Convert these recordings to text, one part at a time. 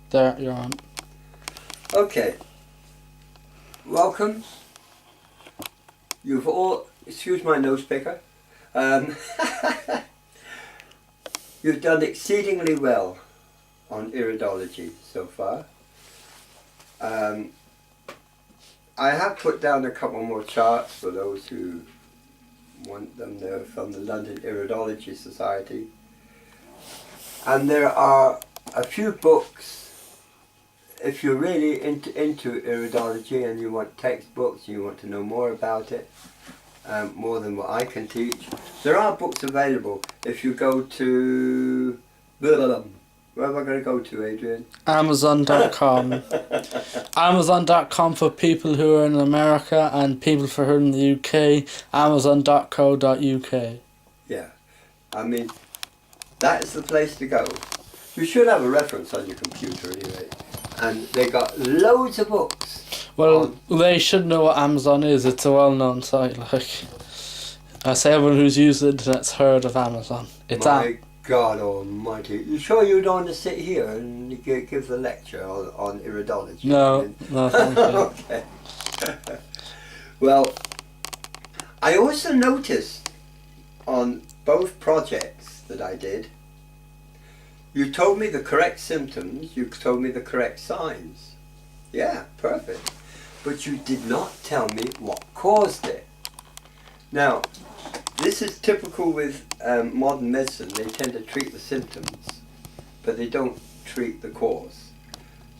There, you're on. Okay. Welcome. You've all, excuse my nose picker. You've done exceedingly well on iridology so far. I have put down a couple more charts for those who want them. They're from the London Iridology Society. And there are a few books. If you're really into iridology and you want textbooks, you want to know more about it, more than what I can teach, there are books available. If you go to... Where am I going to go to, Adrian? Amazon.com. Amazon.com for people who are in America and people for who are in the UK. Amazon.co.uk. Yeah. I mean, that is the place to go. You should have a reference on your computer anyway. And they got loads of books. Well, they should know what Amazon is. It's a well-known site. Like, I say, everyone who's used the internet's heard of Amazon. It's My God Almighty! You sure you don't want to sit here and give the lecture on iridology? No, no, thank you. Okay. Well, I also noticed on both projects that I did, you told me the correct symptoms, you told me the correct signs. Yeah, perfect. But you did not tell me what caused it. Now, this is typical with modern medicine. They tend to treat the symptoms, but they don't treat the cause.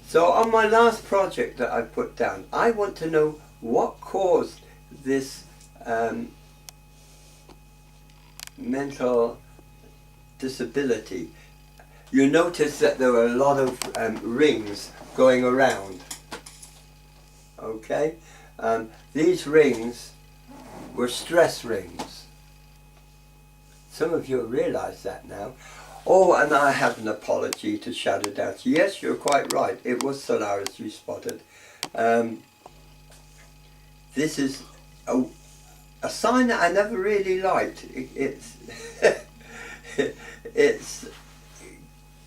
So on my last project that I put down, I want to know what caused this mental disability. You notice that there were a lot of rings going around. Okay? These rings were stress rings. Some of you realise that now. Oh, and I have an apology to Shadow Dance. Yes, you're quite right. It was Solaris you spotted. This is a sign that I never really liked. It's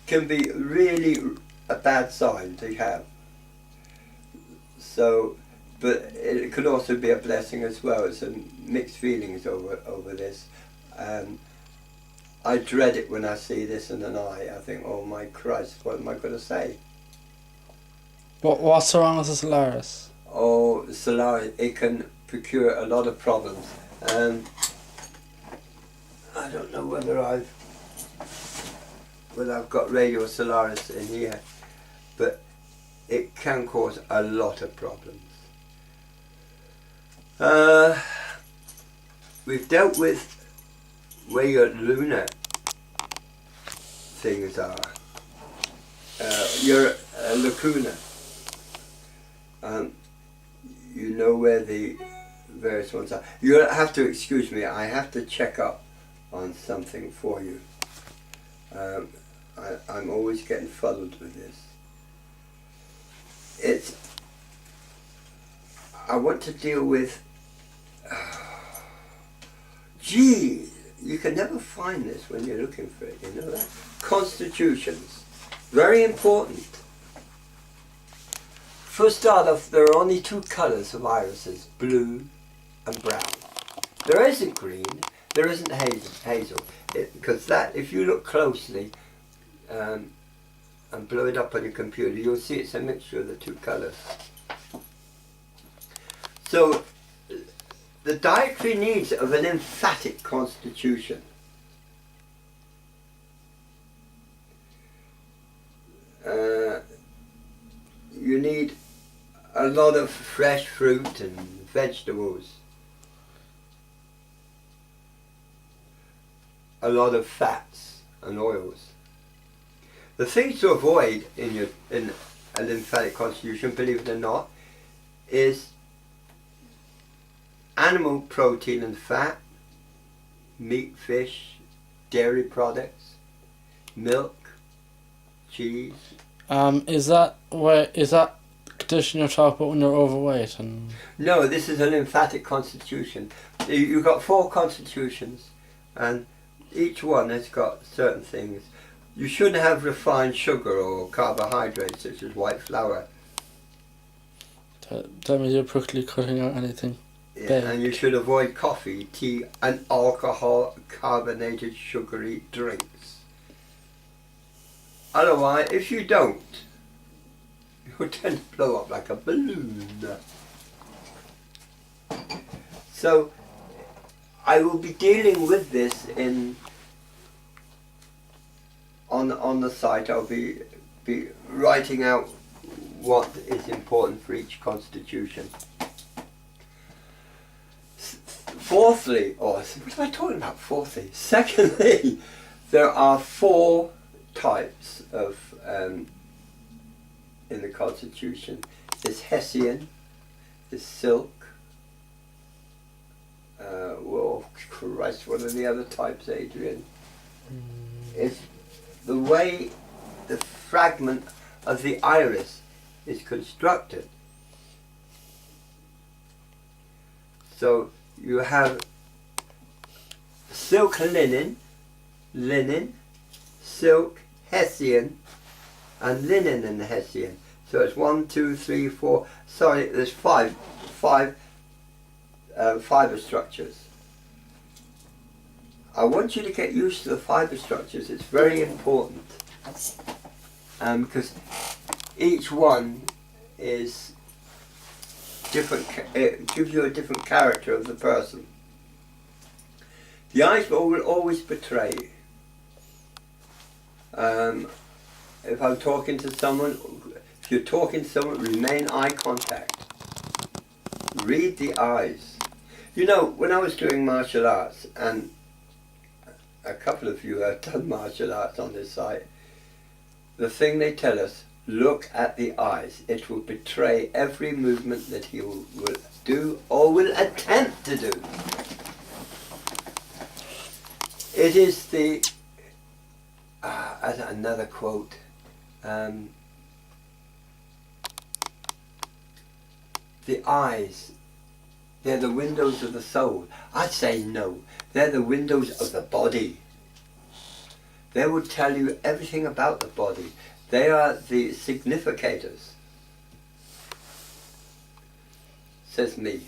can be really a bad sign to have. So, but it could also be a blessing as well. It's some mixed feelings over this. I dread it when I see this in an eye. I think, oh my Christ, what am I going to say? What's wrong with the Solaris? Oh, Solaris, it can procure a lot of problems. I don't know whether I've got Radio Solaris in here, but it can cause a lot of problems. We've dealt with where your lunar things are. Your lacuna. You know where the various ones are. You have to excuse me, I have to check up on something for you. I'm always getting fuddled with this. I want to deal with, gee, you can never find this when you're looking for it, you know that? Constitutions, very important. For a start off, there are only two colours of irises, blue and brown. There isn't green, there isn't hazel, because that, if you look closely and blow it up on your computer, you'll see it's a mixture of the two colours. So, the dietary needs of an emphatic constitution. You need a lot of fresh fruit and vegetables. A lot of fats and oils. The things to avoid in a lymphatic constitution, believe it or not, is animal protein and fat, meat, fish, dairy products, milk, cheese. Is that condition you're talking about when you're overweight? And No, this is a lymphatic constitution. You've got 4 constitutions, and each one has got certain things. You shouldn't have refined sugar or carbohydrates such as white flour. That means you're practically cutting out anything. Yeah, and you should avoid coffee, tea and alcohol carbonated sugary drinks. Otherwise, if you don't, you'll tend to blow up like a balloon. So I will be dealing with this on the site. I'll be writing out what is important for each constitution. Fourthly, or what am I talking about? Fourthly, secondly, there are 4 types of in the constitution. There's Hessian, there's silk. Well, Christ, what are the other types, Adrian? It's the way the fragment of the iris is constructed. So you have silk linen, silk Hessian, and linen and Hessian. So it's 1, 2, 3, 4. Sorry, there's five fiber structures. I want you to get used to the fiber structures. It's very important, because each one is different. It gives you a different character of the person. The eyes will always betray you. If I'm talking to someone, if you're talking to someone, remain eye contact. Read the eyes. You know, when I was doing martial arts, and a couple of you have done martial arts on this site, the thing they tell us, look at the eyes. It will betray every movement that he will do or will attempt to do. It is the, as another quote, the eyes, they're the windows of the soul. I'd say no, they're the windows of the body. They will tell you everything about the body. They are the significators, says me.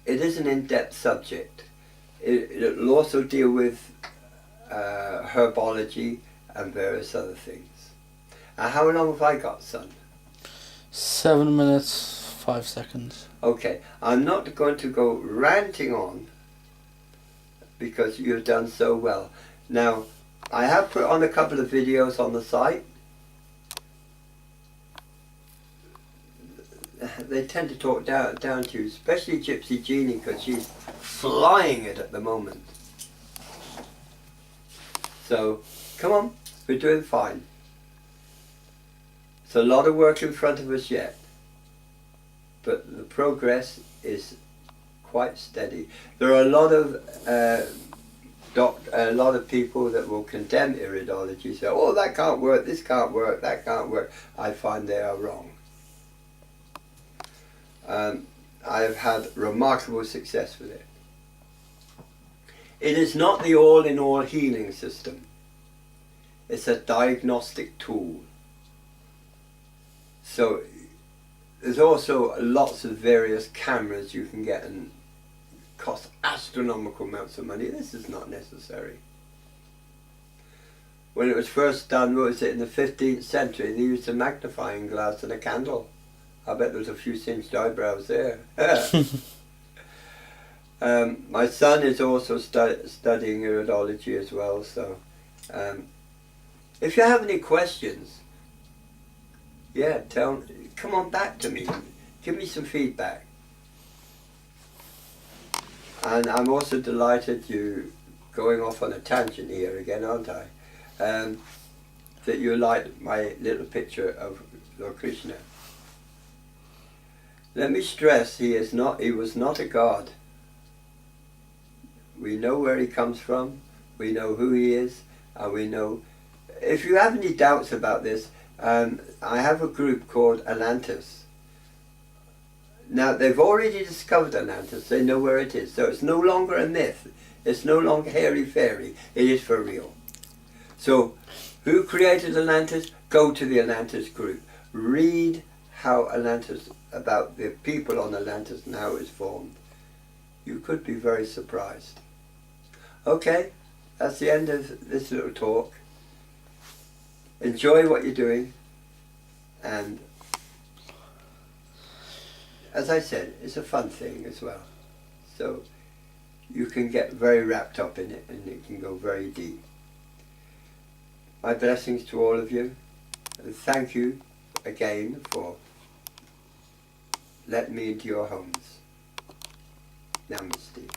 It is an in-depth subject. It will also deal with herbology and various other things. How long have I got, son? 7 minutes, 5 seconds. Okay, I'm not going to go ranting on because you've done so well. Now, I have put on a couple of videos on the site. They tend to talk down to you, especially Gypsy Jeannie, because she's flying it at the moment. So, come on, we're doing fine. It's a lot of work in front of us yet, but the progress is quite steady. There are a lot of people that will condemn iridology, say, oh, that can't work, this can't work, that can't work. I find they are wrong. I have had remarkable success with it. It is not the all-in-all healing system. It's a diagnostic tool. So there's also lots of various cameras you can get and cost astronomical amounts of money. This is not necessary. When it was first done, what was it, in the 15th century, they used a magnifying glass and a candle. I bet there was a few singed eyebrows there. My son is also studying iridology as well, so if you have any questions, yeah, come on back to me, give me some feedback. And I'm also delighted you, going off on a tangent here again, aren't I, that you liked my little picture of Lord Krishna. Let me stress, he was not a god. We know where he comes from, we know who he is, and we know. If you have any doubts about this, I have a group called Atlantis. Now, they've already discovered Atlantis, they know where it is, so it's no longer a myth. It's no longer hairy-fairy. It is for real. So, who created Atlantis? Go to the Atlantis group. Read how Atlantis, about the people on Atlantis and how it was formed. You could be very surprised. Okay, that's the end of this little talk. Enjoy what you're doing, and as I said, it's a fun thing as well. So you can get very wrapped up in it, and it can go very deep. My blessings to all of you, and thank you again for letting me into your homes. Namaste.